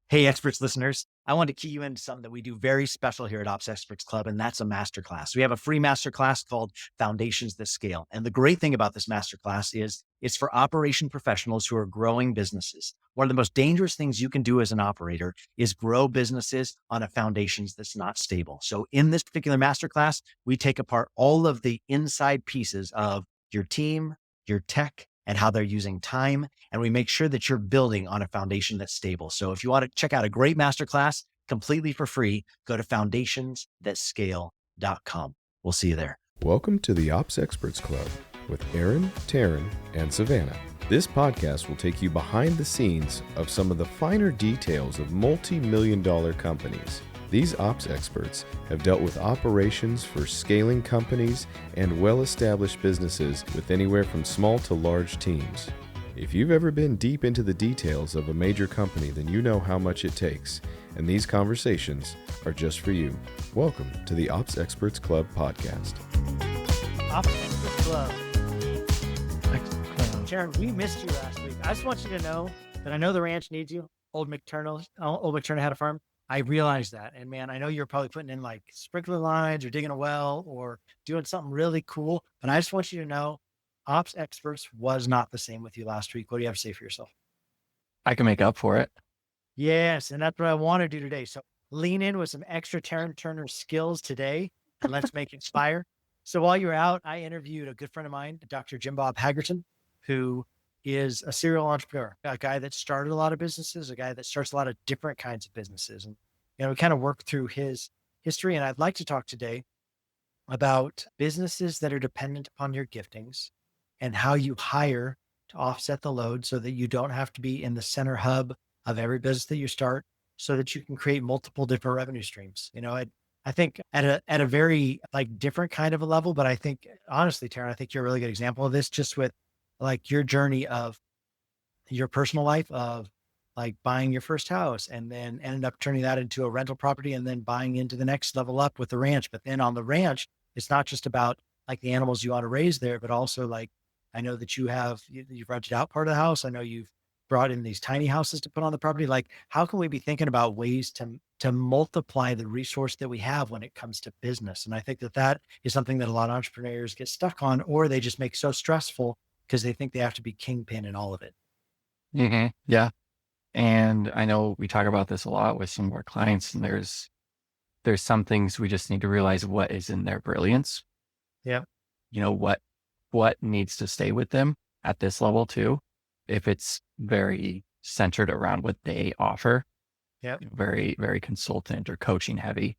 Hey, experts listeners. I want to key you into something that we do very special here at Ops Experts Club, and that's a masterclass. We have a free masterclass called Foundations That Scale. And the great thing about this masterclass is it's for operation professionals who are growing businesses. One of the most dangerous things you can do as an operator is grow businesses on a foundations that's not stable. So in this particular masterclass, we take apart all of the inside pieces of your team, your tech, and how they're using time. And we make sure that you're building on a foundation that's stable. So if you want to check out a great masterclass completely for free, go to foundationsthatscale.com. We'll see you there. Welcome to the Ops Experts Club with Aaron, Terryn, and Savannah. This podcast will take you behind the scenes of some of the finer details of multi-million-dollar companies. These ops experts have dealt with operations for scaling companies and well-established businesses with anywhere from small to large teams. If you've ever been deep into the details of a major company, then you know how much it takes, and these conversations are just for you. Welcome to the Ops Experts Club podcast. Ops Experts Club. Terryn, we missed you last week. I just want you to know that I know the ranch needs you. Old McTurner had a farm. I realized that. And man, I know you're probably putting in like sprinkler lines or digging a well or doing something really cool. But I just want you to know Ops Experts was not the same with you last week. What do you have to say for yourself? I can make up for it. Yes. And that's what I want to do today. So lean in with some extra Terryn Turner skills today. And let's make it inspire. So while you're out, I interviewed a good friend of mine, Dr. Bob Haggerston, who is a serial entrepreneur, a guy that started a lot of businesses, a guy that starts a lot of different kinds of businesses. And, we kind of worked through his history. And I'd like to talk today about businesses that are dependent upon your giftings and how you hire to offset the load so that you don't have to be in the center hub of every business that you start, so that you can create multiple different revenue streams. I think at a very like different kind of a level, but I think honestly, Terryn, I think you're a really good example of this, just with like your journey of your personal life of like buying your first house and then ended up turning that into a rental property and then buying into the next level up with the ranch. But then on the ranch, it's not just about like the animals you want to raise there, but also like, I know that you've rented out part of the house. I know you've brought in these tiny houses to put on the property. Like, how can we be thinking about ways to multiply the resource that we have when it comes to business? And I think that is something that a lot of entrepreneurs get stuck on, or they just make so stressful because they think they have to be kingpin in all of it. Mm-hmm. Yeah. And I know we talk about this a lot with some of our clients, and there's some things we just need to realize what is in their brilliance. Yeah. What needs to stay with them at this level too, if it's very centered around what they offer. Yeah. Very, very consultant or coaching heavy,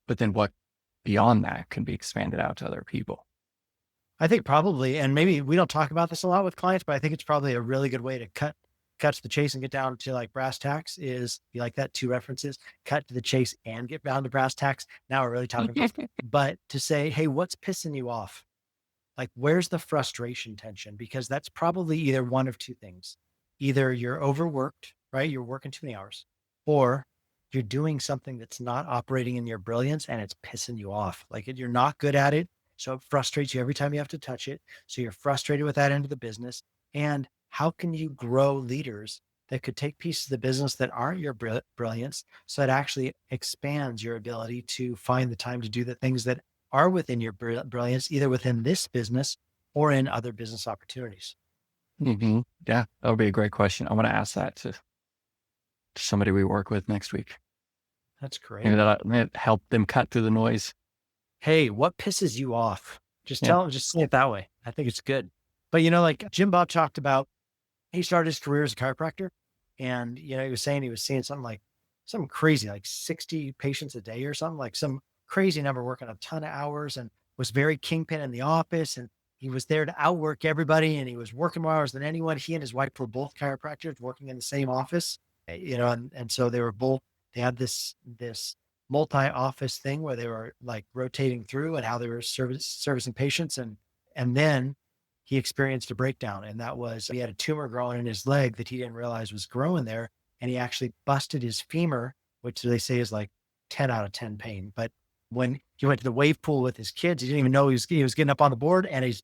but then what beyond that can be expanded out to other people. I think probably, and maybe we don't talk about this a lot with clients, but I think it's probably a really good way to cut to the chase and get down to like brass tacks. Is you like that? Two references: cut to the chase and get down to brass tacks. Now we're really talking about, but to say, hey, what's pissing you off? Like, where's the frustration tension? Because that's probably either one of two things. Either you're overworked, right? You're working too many hours, or you're doing something that's not operating in your brilliance and it's pissing you off. Like you're not good at it. So it frustrates you every time you have to touch it. So you're frustrated with that end of the business. And how can you grow leaders that could take pieces of the business that aren't your brilliance, so it actually expands your ability to find the time to do the things that are within your brilliance, either within this business or in other business opportunities? Mm-hmm. Yeah, that would be a great question. I want to ask that to somebody we work with next week. That's great. Maybe that'll help them cut through the noise. Hey, what pisses you off? Just Yeah. tell them, just say it that way. I think it's good. But like Bob talked about, he started his career as a chiropractor, and he was saying he was seeing something crazy, like 60 patients a day or something, like some crazy number, working a ton of hours, and was very kingpin in the office. And he was there to outwork everybody, and he was working more hours than anyone. He and his wife were both chiropractors working in the same office, and so they had this multi-office thing where they were like rotating through and how they were servicing patients. And then he experienced a breakdown, and that was, he had a tumor growing in his leg that he didn't realize was growing there. And he actually busted his femur, which they say is like 10 out of 10 pain. But when he went to the wave pool with his kids, he didn't even know he was getting up on the board, and his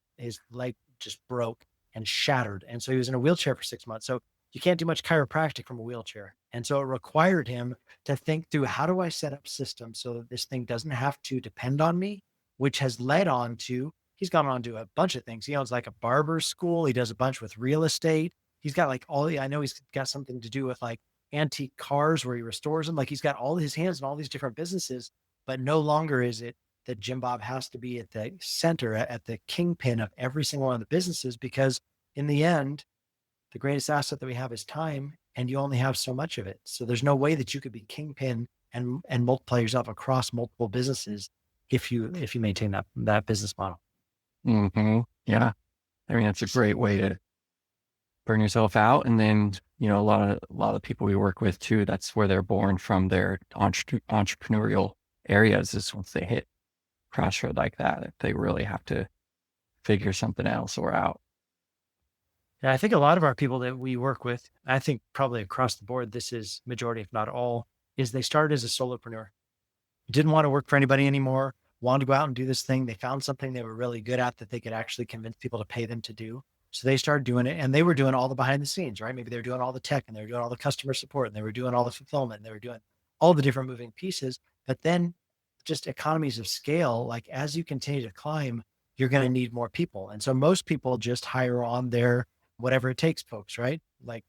leg just broke and shattered. And so he was in a wheelchair for 6 months. So you can't do much chiropractic from a wheelchair. And so it required him to think through, how do I set up systems so that this thing doesn't have to depend on me, which has led on to, he's gone on to a bunch of things. He owns like a barber school. He does a bunch with real estate. He's got like I know he's got something to do with like antique cars where he restores them. Like he's got all his hands in all these different businesses, but no longer is it that Jim Bob has to be at the center, at the kingpin of every single one of the businesses, because in the end, the greatest asset that we have is time, and you only have so much of it. So there's no way that you could be kingpin and multiply yourself across multiple businesses if you maintain that business model. Yeah. I mean, that's a great way to burn yourself out. And then, a lot of people we work with too, that's where they're born from, their entrepreneurial areas, is once they hit crossroad like that, they really have to figure something else or out. Yeah, I think a lot of our people that we work with, I think probably across the board, this is majority, if not all, is they started as a solopreneur, didn't want to work for anybody anymore, wanted to go out and do this thing. They found something they were really good at that they could actually convince people to pay them to do. So they started doing it, and they were doing all the behind the scenes, right? Maybe they were doing all the tech, and they were doing all the customer support, and they were doing all the fulfillment, and they were doing all the different moving pieces. But then just economies of scale, like as you continue to climb, you're going to need more people. And so most people just hire on their whatever it takes folks, right? Like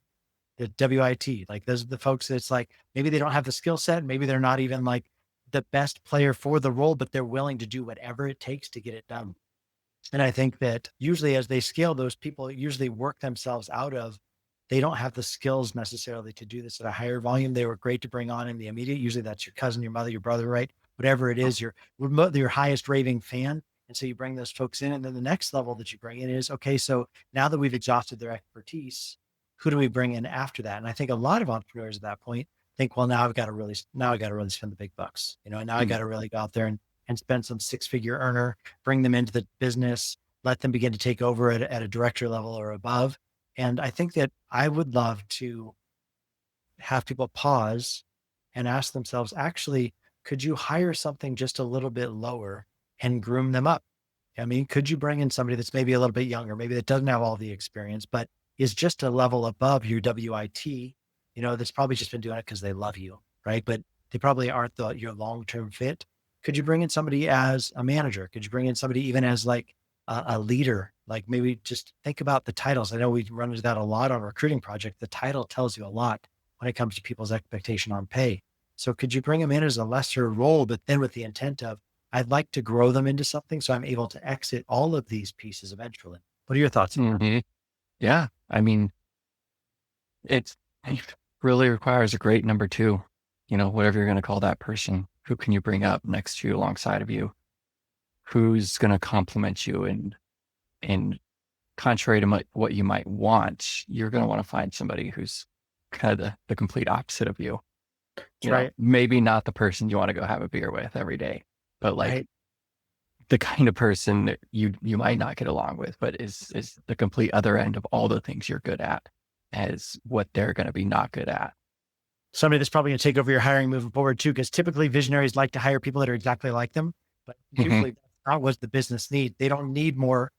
the WIT, like those are the folks that's like, maybe they don't have the skill set. Maybe they're not even like the best player for the role, but they're willing to do whatever it takes to get it done. And I think that usually as they scale, those people usually work themselves out of, they don't have the skills necessarily to do this at a higher volume. They were great to bring on in the immediate. Usually that's your cousin, your mother, your brother, right? Whatever it is, your highest raving fan. And so you bring those folks in, and then the next level that you bring in is, okay, so now that we've exhausted their expertise, who do we bring in after that? And I think a lot of entrepreneurs at that point think, well, now I got to really spend the big bucks, and now I got to really go out there and spend some 6-figure earner, bring them into the business, let them begin to take over at a director level or above. And I think that I would love to have people pause and ask themselves, actually, could you hire something just a little bit lower and groom them up? I mean, could you bring in somebody that's maybe a little bit younger, maybe that doesn't have all the experience, but is just a level above your WIT, that's probably just been doing it because they love you, right? But they probably aren't your long-term fit. Could you bring in somebody as a manager? Could you bring in somebody even as like a leader? Like maybe just think about the titles. I know we run into that a lot on a recruiting project. The title tells you a lot when it comes to people's expectation on pay. So could you bring them in as a lesser role, but then with the intent of, I'd like to grow them into something so I'm able to exit all of these pieces eventually. What are your thoughts on that? Yeah. I mean, it really requires a great number two, whatever you're going to call that person. Who can you bring up next to you, alongside of you? Who's going to complement you? And contrary to what you might want, you're going to want to find somebody who's kind of the complete opposite of you. Right. Maybe not the person you want to go have a beer with every day, but like Right. the kind of person that you might not get along with, but is the complete other end of all the things you're good at, as what they're going to be not good at. Somebody that's probably going to take over your hiring moving forward too, because typically visionaries like to hire people that are exactly like them, but usually that's not what the business needs. They don't need more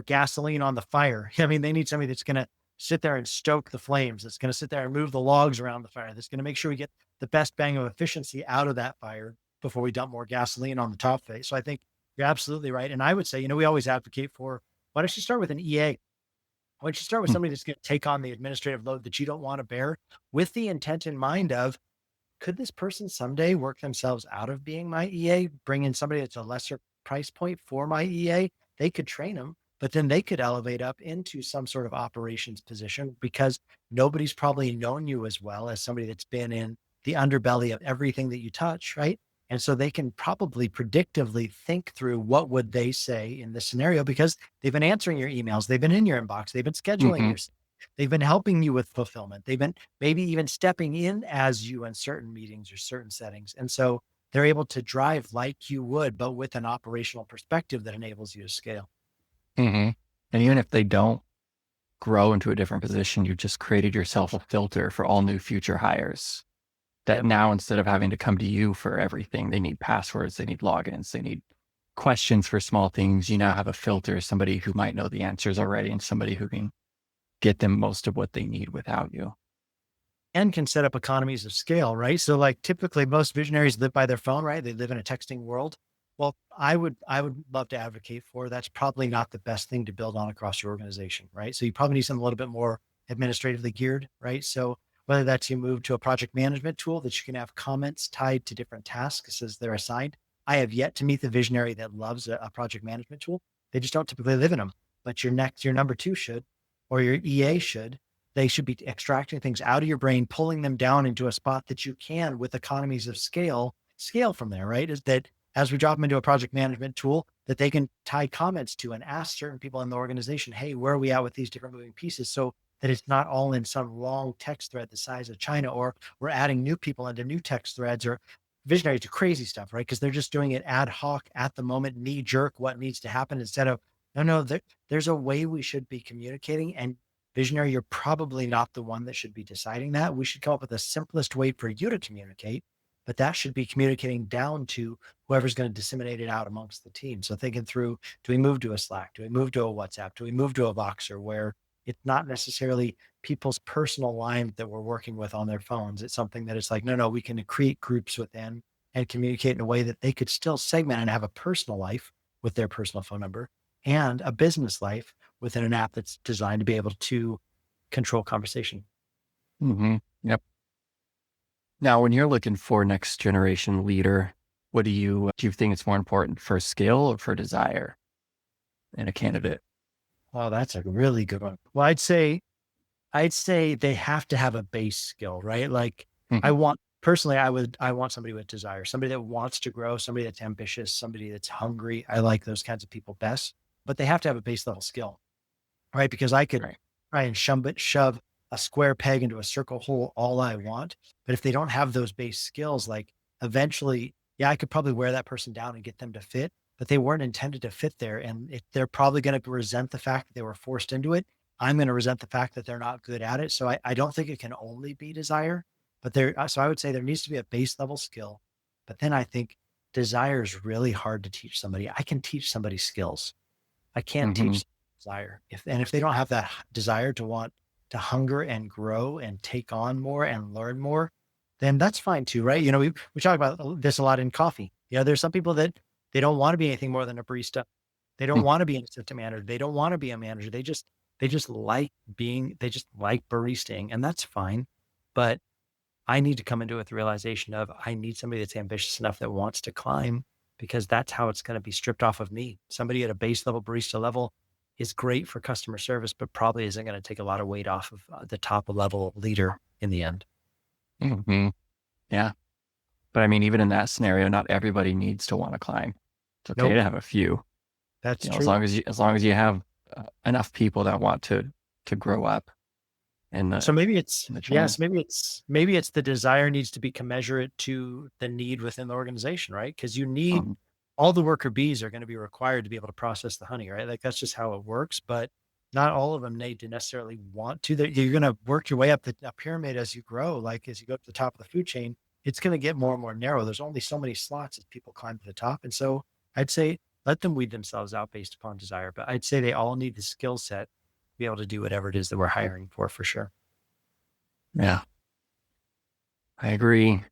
gasoline on the fire. I mean, they need somebody that's going to sit there and stoke the flames, that's going to sit there and move the logs around the fire, that's going to make sure we get the best bang of efficiency out of that fire before we dump more gasoline on the top of it. So I think you're absolutely right. And I would say, we always advocate for, why don't you start with an EA? Why don't you start with somebody that's going to take on the administrative load that you don't want to bear, with the intent in mind of, could this person someday work themselves out of being my EA, bring in somebody that's a lesser price point for my EA? They could train them, but then they could elevate up into some sort of operations position, because nobody's probably known you as well as somebody that's been in the underbelly of everything that you touch, right? And so they can probably predictively think through what would they say in this scenario, because they've been answering your emails. They've been in your inbox. They've been scheduling your, they've been helping you with fulfillment. They've been maybe even stepping in as you in certain meetings or certain settings. And so they're able to drive like you would, but with an operational perspective that enables you to scale. And even if they don't grow into a different position, you've just created yourself a filter for all new future hires. That now, instead of having to come to you for everything, they need passwords, they need logins, they need questions for small things. You now have a filter, somebody who might know the answers already, and somebody who can get them most of what they need without you. And can set up economies of scale, right? So like typically most visionaries live by their phone, right? They live in a texting world. Well, I would love to advocate for that's probably not the best thing to build on across your organization, right? So you probably need something a little bit more administratively geared, right? So whether that's you move to a project management tool that you can have comments tied to different tasks as they're assigned. I have yet to meet the visionary that loves a project management tool. They just don't typically live in them. But your number two should, or your EA should. They should be extracting things out of your brain, pulling them down into a spot that you can, with economies of scale from there, right? Is that as we drop them into a project management tool that they can tie comments to and ask certain people in the organization, hey, where are we at with these different moving pieces? So that it's not all in some long text thread the size of China, or we're adding new people into new text threads, or visionaries do crazy stuff, right? Because they're just doing it ad hoc at the moment, knee jerk, what needs to happen, instead of, no, there's a way we should be communicating. And visionary, you're probably not the one that should be deciding that. We should come up with the simplest way for you to communicate, but that should be communicating down to whoever's going to disseminate it out amongst the team. So thinking through, do we move to a Slack? Do we move to a WhatsApp? Do we move to a Voxer, where it's not necessarily people's personal line that we're working with on their phones? It's something that it's like, no, we can create groups within and communicate in a way that they could still segment and have a personal life with their personal phone number and a business life within an app that's designed to be able to control conversation. Yep. Now, when you're looking for next generation leader, what do you think it's more important for skill or for desire in a candidate? Oh, that's a really good one. Well, I'd say they have to have a base skill, right? Like I want somebody with desire, somebody that wants to grow, somebody that's ambitious, somebody that's hungry. I like those kinds of people best, but they have to have a base level skill, right? Because I could try and shove a square peg into a circle hole all I want, but if they don't have those base skills, like eventually, I could probably wear that person down and get them to fit, but they weren't intended to fit there. And they're probably going to resent the fact that they were forced into it. I'm going to resent the fact that they're not good at it. So I don't think it can only be desire, but so I would say there needs to be a base level skill, but then I think desire is really hard to teach somebody. I can teach somebody skills. I can't teach desire. If they don't have that desire to want to hunger and grow and take on more and learn more, then that's fine too, right? We talk about this a lot in coffee. There's some people that they don't want to be anything more than a barista. They don't want to be an assistant manager. They don't want to be a manager. They just like baristaing, and that's fine. But I need to come into it with the realization of I need somebody that's ambitious enough that wants to climb, because that's how it's going to be stripped off of me. Somebody at a base level barista level is great for customer service, but probably isn't going to take a lot of weight off of the top level leader in the end. Yeah. But I mean, even in that scenario, not everybody needs to want to climb. It's okay to have a few. That's true. As long as you have enough people that want to grow up. And so maybe it's the desire needs to be commensurate to the need within the organization, right? Because you need all the worker bees are going to be required to be able to process the honey, right? Like that's just how it works. But not all of them need to necessarily want to. You're going to work your way up the pyramid as you grow. Like as you go to the top of the food chain, it's going to get more and more narrow. There's only so many slots as people climb to the top. And so I'd say let them weed themselves out based upon desire. But I'd say they all need the skill set to be able to do whatever it is that we're hiring for sure. Yeah, I agree.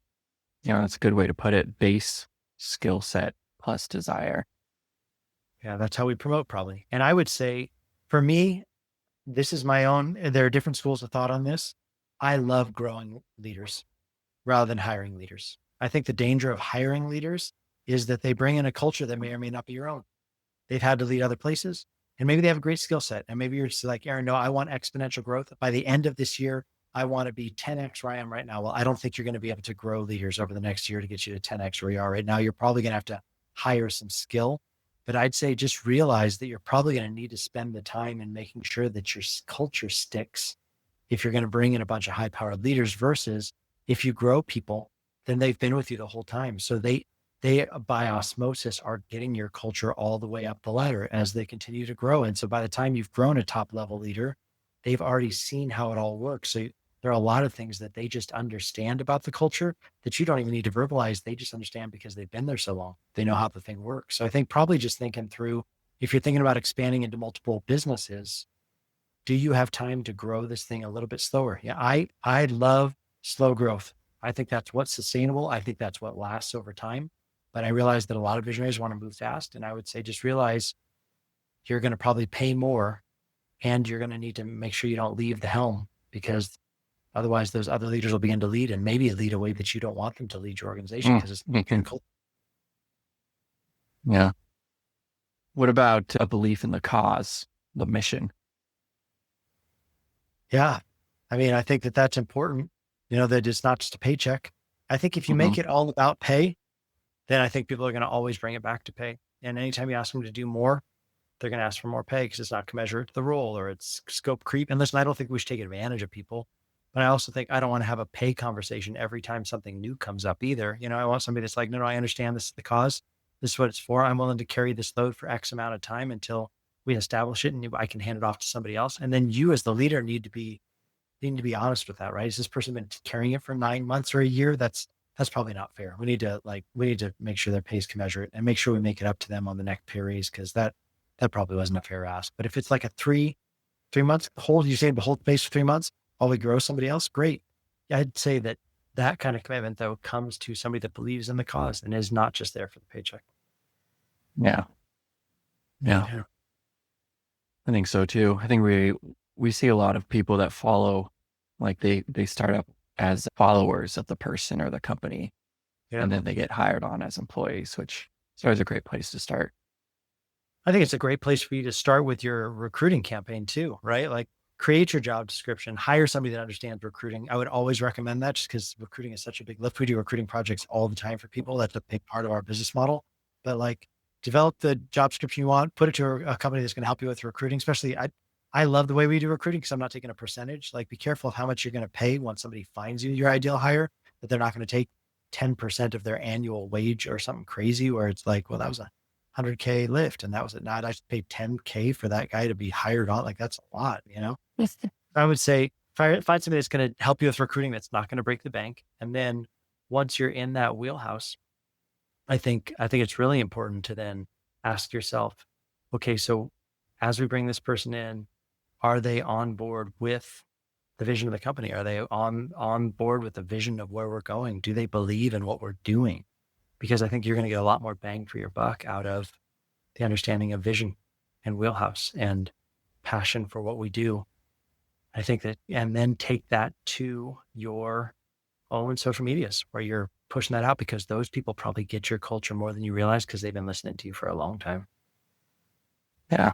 That's a good way to put it. Base skill set plus desire. Yeah, that's how we promote probably. And I would say for me, this is my own, there are different schools of thought on this. I love growing leaders rather than hiring leaders. I think the danger of hiring leaders is that they bring in a culture that may or may not be your own. They've had to lead other places, and maybe they have a great skill set. And maybe you're just like, Aaron, no, I want exponential growth. By the end of this year, I want to be 10X where I am right now. Well, I don't think you're going to be able to grow leaders over the next year to get you to 10X where you are right now. You're probably going to have to hire some skill, but I'd say just realize that you're probably going to need to spend the time in making sure that your culture sticks if you're going to bring in a bunch of high powered leaders, versus if you grow people, then they've been with you the whole time. So they by osmosis are getting your culture all the way up the ladder as they continue to grow. And so by the time you've grown a top level leader, they've already seen how it all works. So there are a lot of things that they just understand about the culture that you don't even need to verbalize. They just understand because they've been there so long. They know how the thing works. So I think probably just thinking through, if you're thinking about expanding into multiple businesses, do you have time to grow this thing a little bit slower? Yeah, I love slow growth. I think that's what's sustainable. I think that's what lasts over time. But I realize that a lot of visionaries want to move fast. And I would say just realize you're going to probably pay more, and you're going to need to make sure you don't leave the helm, because otherwise those other leaders will begin to lead, and maybe lead a way that you don't want them to lead your organization, because it's Mhm. Yeah. What about a belief in the cause, the mission? yeah. I mean, I think that that's important, that it's not just a paycheck. I think if you Hmm. make it all about pay, then I think people are going to always bring it back to pay. And anytime you ask them to do more, they're going to ask for more pay, because it's not commensurate to the role, or it's scope creep. And listen, I don't think we should take advantage of people, but I also think I don't want to have a pay conversation every time something new comes up either. I want somebody that's like, no, I understand this is the cause. This is what it's for. I'm willing to carry this load for X amount of time until we establish it, and I can hand it off to somebody else. And then you as the leader need to be honest with that, right? Has this person been carrying it for 9 months or a year? That's probably not fair. We need to make sure their pay is commensurate, and make sure we make it up to them on the next pay raise, because that probably wasn't a fair ask. But if it's like a 3 months hold, you say the whole space for 3 months while we grow somebody else, great. Yeah, I'd say that kind of commitment though comes to somebody that believes in the cause and is not just there for the paycheck. Yeah. Yeah. Yeah. I think so too. I think we see a lot of people that follow, like they start up as followers of the person or the company, Yeah. and then they get hired on as employees, which is always a great place to start. I think it's a great place for you to start with your recruiting campaign too, right? Like, create your job description, hire somebody that understands recruiting. I would always recommend that, just because recruiting is such a big lift. We do recruiting projects all the time for people. That's a big part of our business model. But like, develop the job description you want, put it to a company that's going to help you with recruiting. Especially, I love the way we do recruiting, because I'm not taking a percentage. Like, be careful of how much you're going to pay once somebody finds you your ideal hire, that they're not going to take 10% of their annual wage or something crazy, where it's like, well, that was a 100K lift, and that was it. Not, I should pay 10K for that guy to be hired on. Like, that's a lot. I would say find somebody that's going to help you with recruiting, that's not going to break the bank. And then once you're in that wheelhouse, I think it's really important to then ask yourself, okay, so as we bring this person in, are they on board with the vision of the company? Are they on board with the vision of where we're going? Do they believe in what we're doing? Because I think you're going to get a lot more bang for your buck out of the understanding of vision and wheelhouse and passion for what we do. I think that, and then take that to your own social medias, where you're pushing that out, because those people probably get your culture more than you realize, because they've been listening to you for a long time. Yeah.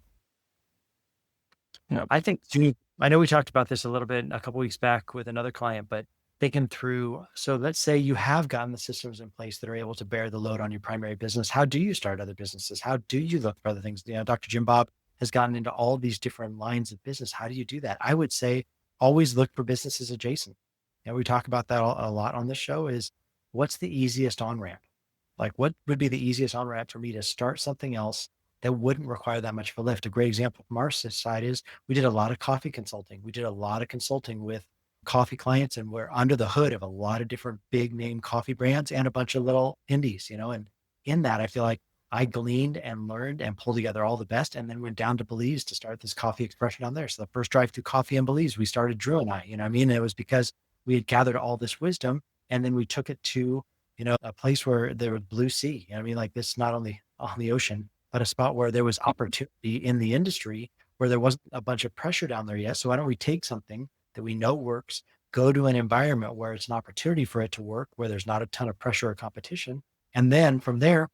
Yeah. I think too, I know we talked about this a little bit a couple weeks back with another client, but thinking through, so let's say you have gotten the systems in place that are able to bear the load on your primary business. How do you start other businesses? How do you look for other things? Dr. Jim Bob has gotten into all these different lines of business. How do you do that? I would say always look for businesses adjacent. And we talk about that a lot on this show, is what's the easiest on ramp? Like, what would be the easiest on ramp for me to start something else that wouldn't require that much of a lift? A great example from our side is we did a lot of coffee consulting. We did a lot of consulting with coffee clients, and we're under the hood of a lot of different big name coffee brands and a bunch of little indies, and in that, I feel like I gleaned and learned and pulled together all the best, and then went down to Belize to start this coffee expression down there. So the first drive through coffee in Belize, we started Drew and I, what I mean? It was because we had gathered all this wisdom, and then we took it to, a place where there was blue sea. I mean? Like, this, not only on the ocean, but a spot where there was opportunity in the industry, where there wasn't a bunch of pressure down there yet. So why don't we take something that we know works, go to an environment where it's an opportunity for it to work, where there's not a ton of pressure or competition. And then from there,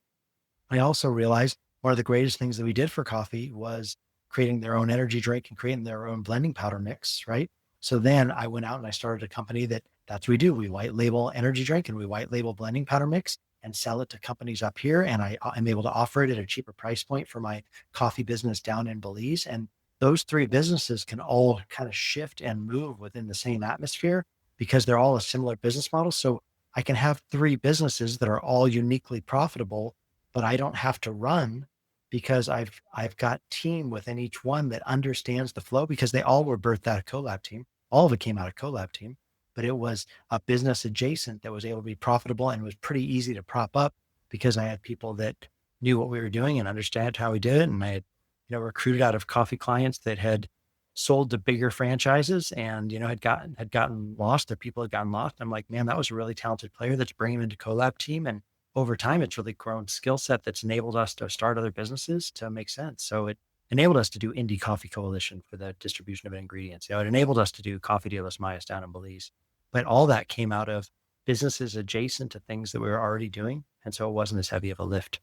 I also realized one of the greatest things that we did for coffee was creating their own energy drink and creating their own blending powder mix, right? So then I went out and I started a company that's what we do. We white label energy drink and we white label blending powder mix and sell it to companies up here. And I'm able to offer it at a cheaper price point for my coffee business down in Belize. And those three businesses can all kind of shift and move within the same atmosphere, because they're all a similar business model. So I can have three businesses that are all uniquely profitable, but I don't have to run, because I've got team within each one that understands the flow, because they all were birthed out of Collab team. All of it came out of Collab team, but it was a business adjacent that was able to be profitable and was pretty easy to prop up, because I had people that knew what we were doing and understand how we did it. And I had, recruited out of coffee clients that had sold to bigger franchises and, had gotten lost. Their people had gotten lost. I'm like, man, that was a really talented player. Let's bring him into Collab team. And over time, it's really grown skill set that's enabled us to start other businesses to make sense. So it enabled us to do Indie Coffee Coalition for the distribution of ingredients. It enabled us to do Coffee de los Mayas down in Belize. But all that came out of businesses adjacent to things that we were already doing. And so it wasn't as heavy of a lift.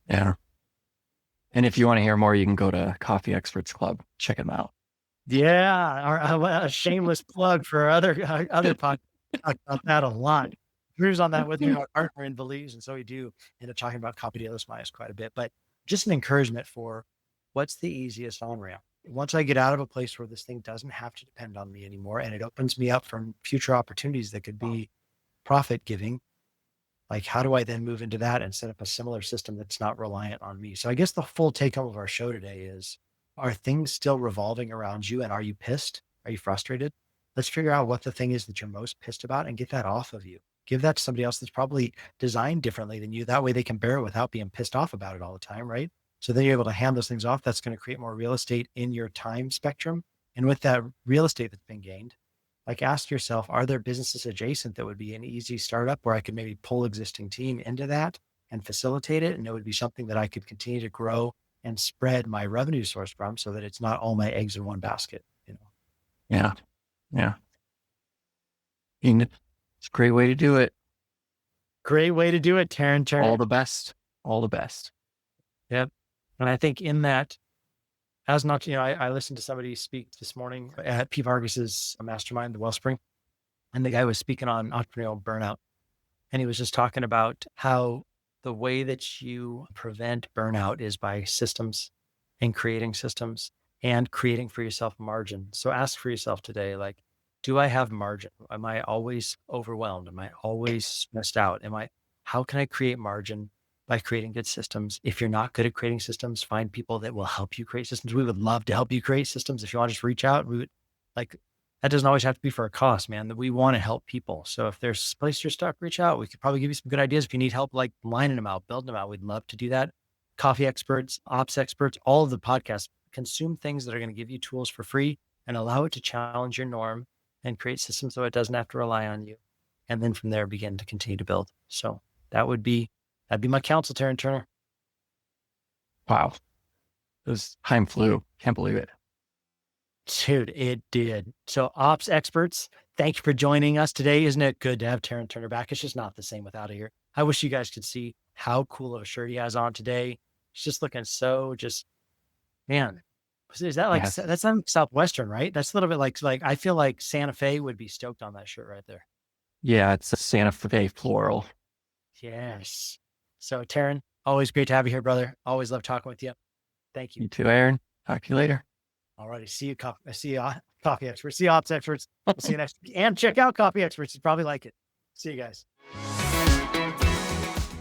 Yeah. And if you want to hear more, you can go to Coffee Experts Club. Check them out. Yeah. A shameless plug for our other podcasts. Talk about that a lot. We was on that with our partner in Belize. And so we do end up talking about Coffee de los Mayas quite a bit, but just an encouragement for what's the easiest on-ramp. Once I get out of a place where this thing doesn't have to depend on me anymore, and it opens me up from future opportunities that could be profit giving, like how do I then move into that and set up a similar system that's not reliant on me? So I guess the full take home of our show today is, are things still revolving around you? And are you pissed? Are you frustrated? Let's figure out what the thing is that you're most pissed about and get that off of you. Give that to somebody else that's probably designed differently than you. That way they can bear it without being pissed off about it all the time, right? So then you're able to hand those things off. That's going to create more real estate in your time spectrum. And with that real estate that's been gained, like ask yourself, are there businesses adjacent that would be an easy startup where I could maybe pull existing team into that and facilitate it? And it would be something that I could continue to grow and spread my revenue source from, so that it's not all my eggs in one basket, Yeah. Yeah. It's a great way to do it. Great way to do it, Terryn. All the best. All the best. Yep. And I think in that, as not, I listened to somebody speak this morning at P. Vargas's mastermind, the Wellspring, and the guy was speaking on entrepreneurial burnout. And he was just talking about how the way that you prevent burnout is by systems and creating systems and creating for yourself margin. So ask for yourself today, like, do I have margin? Am I always overwhelmed? Am I always stressed out? How can I create margin by creating good systems? If you're not good at creating systems, find people that will help you create systems. We would love to help you create systems. If you want to just reach out, that doesn't always have to be for a cost, man. That we want to help people. So if there's a place you're stuck, reach out. We could probably give you some good ideas. If you need help, like lining them out, building them out, we'd love to do that. Coffee experts, ops experts, all of the podcasts, consume things that are going to give you tools for free and allow it to challenge your norm and create systems so it doesn't have to rely on you. And then from there, begin to continue to build. So that'd be my counsel, Terryn Turner. Wow. Time flew. Can't believe it. Dude, it did. So ops experts, thank you for joining us today. Isn't it good to have Terryn Turner back? It's just not the same without it here. I wish you guys could see how cool of a shirt he has on today. He's just looking so man, is that like, Yes. That's on Southwestern, right? That's a little bit like I feel like Santa Fe would be stoked on that shirt right there. Yeah, it's a Santa Fe floral. Yes. So Terryn, always great to have you here, brother. Always love talking with you. Thank you. You too, Aaron. Talk to you later. All righty. See you, coffee experts. See you, ops experts. We'll see you next week. And check out Coffee Experts. You probably like it. See you guys.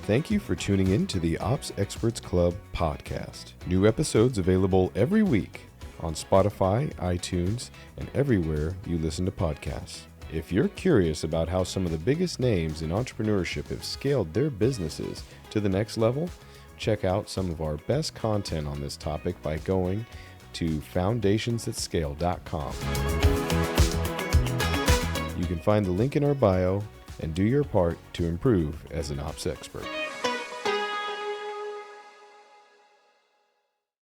Thank you for tuning in to the Ops Experts Club podcast. New episodes available every week on Spotify, iTunes, and everywhere you listen to podcasts. If you're curious about how some of the biggest names in entrepreneurship have scaled their businesses to the next level, check out some of our best content on this topic by going to foundationsthatscale.com. You can find the link in our bio and do your part to improve as an ops expert.